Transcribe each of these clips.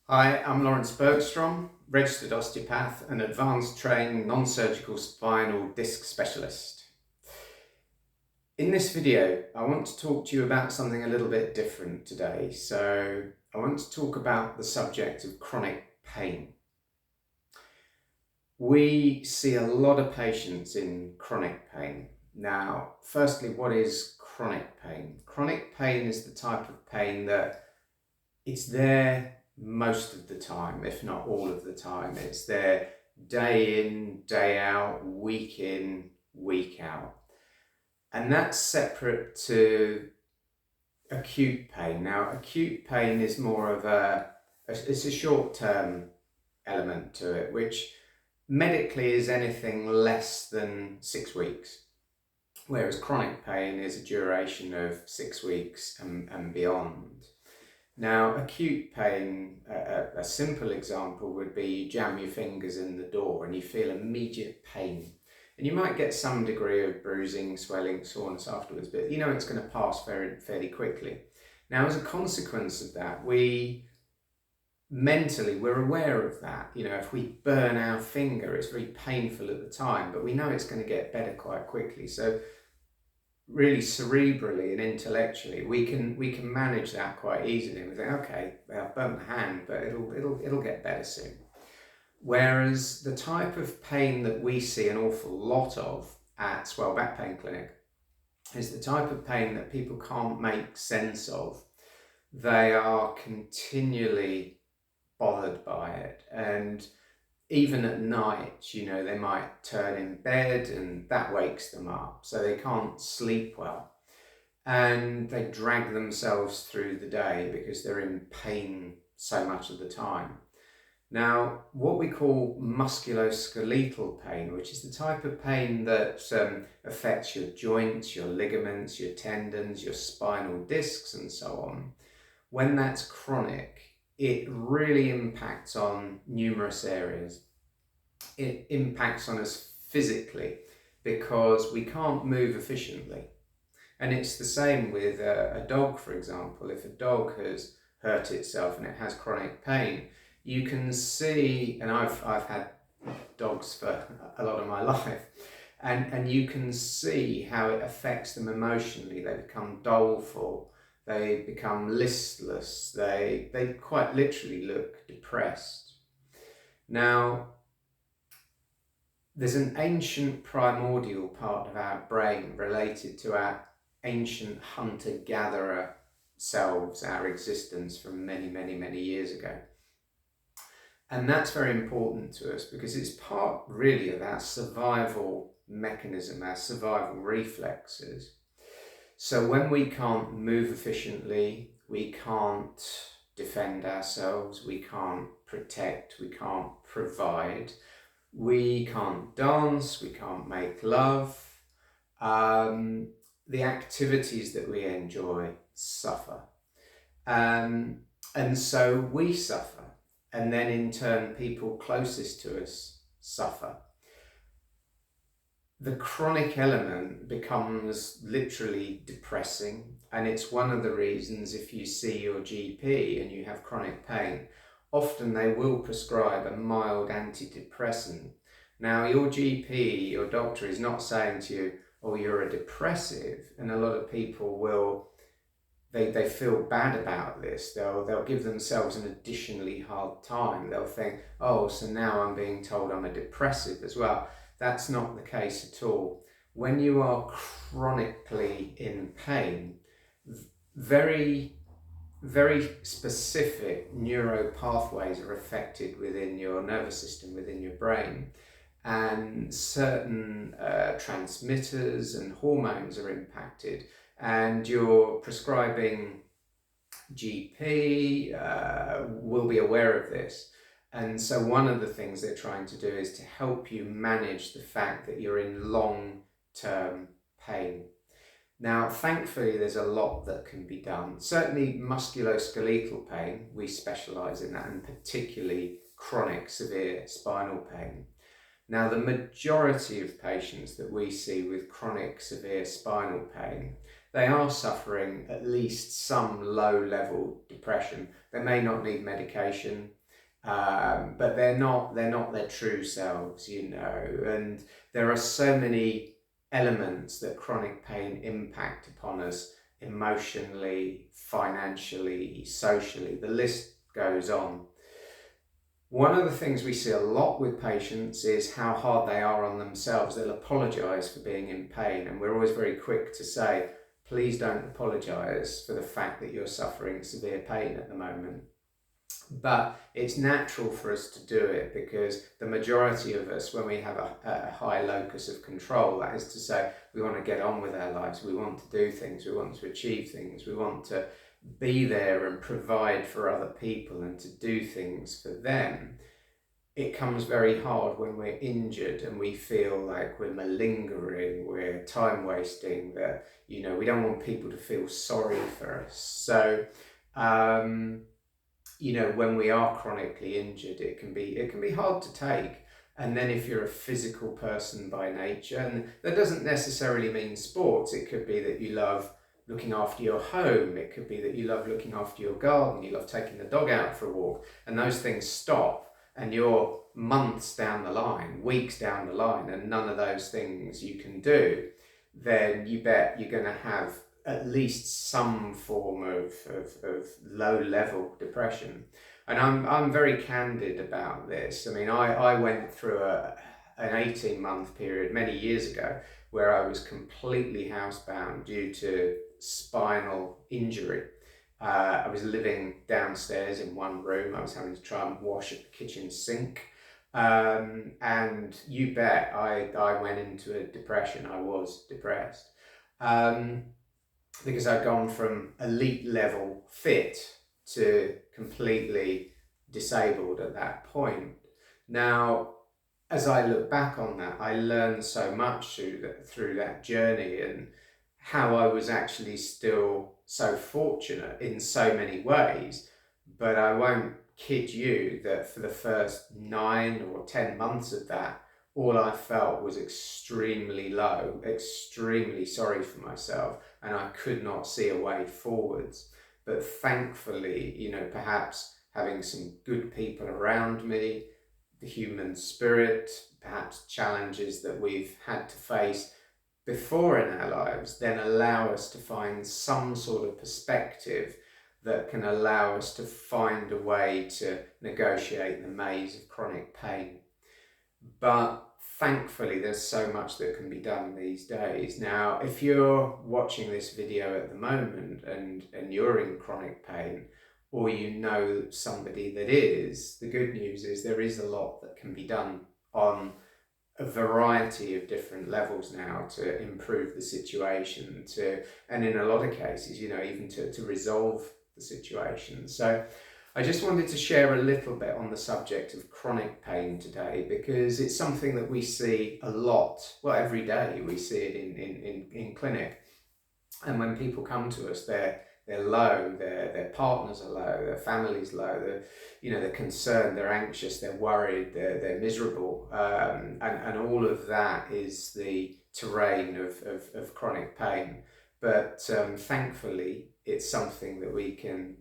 Hi, I'm Lawrence Bergstrom, registered osteopath and advanced trained non-surgical spinal disc specialist. In this video, I want to talk to you about something a little bit different today. So I want to talk about the subject of chronic pain. We see a lot of patients in chronic pain. Now, firstly, what is chronic pain? Chronic pain is the type of pain that it's there most of the time, if not all of the time. It's there day in, day out, week in, week out. And that's separate to acute pain. Now, acute pain is more of it's a short-term element to it, which medically is anything less than 6 weeks. Whereas chronic pain is a duration of 6 weeks and beyond. Now, acute pain, a simple example would be you jam your fingers in the door and you feel immediate pain. And you might get some degree of bruising, swelling, soreness afterwards, but you know it's going to pass fairly quickly. Now, as a consequence of that, we're aware of that. You know, if we burn our finger, it's very painful at the time, but we know it's going to get better quite quickly. So really cerebrally and intellectually, we can manage that quite easily. We think, okay, I've burnt my hand, but it'll get better soon. Whereas the type of pain that we see an awful lot of at Swell Back Pain Clinic is the type of pain that people can't make sense of. They are continually bothered by it, and even at night, you know, they might turn in bed and that wakes them up, so they can't sleep well. And they drag themselves through the day because they're in pain so much of the time. Now, what we call musculoskeletal pain, which is the type of pain that affects your joints, your ligaments, your tendons, your spinal discs, and so on, when that's chronic, it really impacts on numerous areas. It impacts on us physically because we can't move efficiently. And it's the same with a dog, for example. If a dog has hurt itself and it has chronic pain, you can see, and I've had dogs for a lot of my life, and you can see how it affects them emotionally. They become doleful, they become listless, they quite literally look depressed. Now, there's an ancient primordial part of our brain related to our ancient hunter-gatherer selves, our existence from many years ago. And that's very important to us because it's part really of our survival mechanism, our survival reflexes. So when we can't move efficiently, we can't defend ourselves, we can't protect, we can't provide, we can't dance, we can't make love, the activities that we enjoy suffer. And so we suffer. And then in turn, people closest to us suffer. The chronic element becomes literally depressing. And it's one of the reasons if you see your GP and you have chronic pain, often they will prescribe a mild antidepressant. Now, your GP, your doctor is not saying to you, oh, you're a depressive. And a lot of people will, they feel bad about this. They'll give themselves an additionally hard time. They'll think, oh, so now I'm being told I'm a depressive as well. That's not the case at all. When you are chronically in pain, very specific neuro pathways are affected within your nervous system, within your brain, and certain transmitters and hormones are impacted, and your prescribing GP will be aware of this. And so one of the things they're trying to do is to help you manage the fact that you're in long-term pain. Now, thankfully, there's a lot that can be done. Certainly musculoskeletal pain, we specialise in that, and particularly chronic severe spinal pain. Now, the majority of patients that we see with chronic severe spinal pain, they are suffering at least some low-level depression. They may not need medication, but they're not their true selves, you know. And there are so many elements that chronic pain impact upon us emotionally, financially, socially. The list goes on. One of the things we see a lot with patients is how hard they are on themselves. They'll apologise for being in pain, and we're always very quick to say, please don't apologise for the fact that you're suffering severe pain at the moment. But it's natural for us to do it because the majority of us, when we have a high locus of control, that is to say, we want to get on with our lives, we want to do things, we want to achieve things, we want to be there and provide for other people and to do things for them. It comes very hard when we're injured and we feel like we're malingering, we're time wasting, that, you know, we don't want people to feel sorry for us. So, you know, when we are chronically injured, it can be hard to take. And then if you're a physical person by nature, and that doesn't necessarily mean sports, it could be that you love looking after your home, it could be that you love looking after your garden, you love taking the dog out for a walk, and those things stop and you're months down the line, weeks down the line, and none of those things you can do, then you bet you're going to have at least some form of low-level depression. And I'm very candid about this. I mean, I went through an 18-month period many years ago where I was completely housebound due to spinal injury. I was living downstairs in one room. I was having to try and wash at the kitchen sink. And you bet I went into a depression. I was depressed. Because I'd gone from elite level fit to completely disabled at that point. Now, as I look back on that, I learned so much through that journey, and how I was actually still so fortunate in so many ways. But I won't kid you that for the first 9 or 10 months of that, all I felt was extremely low, extremely sorry for myself, and I could not see a way forwards. But thankfully, you know, perhaps having some good people around me, the human spirit, perhaps challenges that we've had to face before in our lives, then allow us to find some sort of perspective that can allow us to find a way to negotiate the maze of chronic pain. But thankfully, there's so much that can be done these days. Now, if you're watching this video at the moment and you're in chronic pain, or you know somebody that is, the good news is there is a lot that can be done on a variety of different levels now to improve the situation, and in a lot of cases, you know, even to resolve the situation. So I just wanted to share a little bit on the subject of chronic pain today, because it's something that we see a lot. Well, every day we see it in clinic. And when people come to us, they're low, their partners are low, their family's low, they're concerned, they're anxious, they're worried, they're miserable. And all of that is the terrain of chronic pain. But thankfully, it's something that we can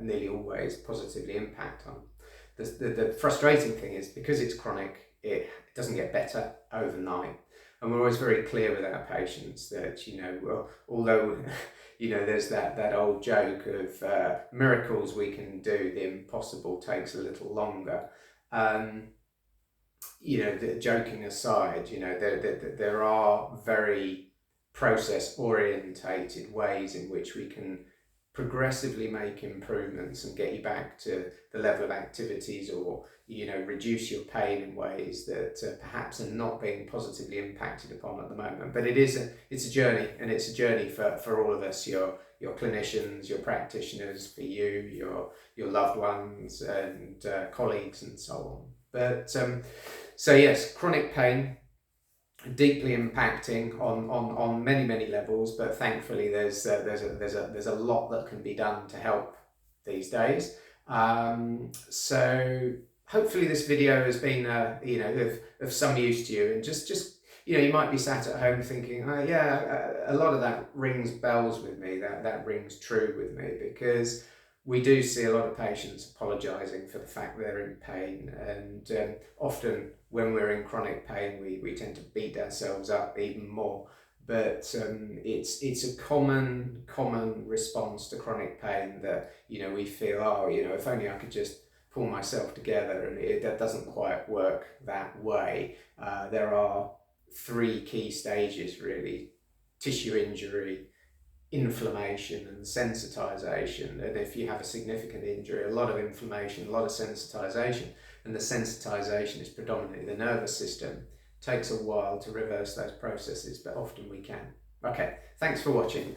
nearly always positively impact on. The frustrating thing is, because it's chronic, it doesn't get better overnight. And we're always very clear with our patients that, although, there's that old joke of miracles we can do, the impossible takes a little longer. Joking aside, there are very process orientated ways in which we can progressively make improvements and get you back to the level of activities, or reduce your pain in ways that perhaps are not being positively impacted upon at the moment. But it's a journey, and it's a journey for all of us, your clinicians, your practitioners, for you, your loved ones and colleagues and so on. But so yes, chronic pain, deeply impacting on many levels, but thankfully there's a lot that can be done to help these days. So hopefully this video has been of some use to you, and just you might be sat at home thinking, oh yeah, a lot of that rings bells with me, that rings true with me, because we do see a lot of patients apologising for the fact they're in pain, and often when we're in chronic pain, we tend to beat ourselves up even more. But it's a common response to chronic pain that we feel, oh, if only I could just pull myself together, and that doesn't quite work that way. There are three key stages really: tissue injury, inflammation, and sensitization. And if you have a significant injury, a lot of inflammation, a lot of sensitization, and the sensitization is predominantly the nervous system. It takes a while to reverse those processes, but often we can. Okay, thanks for watching.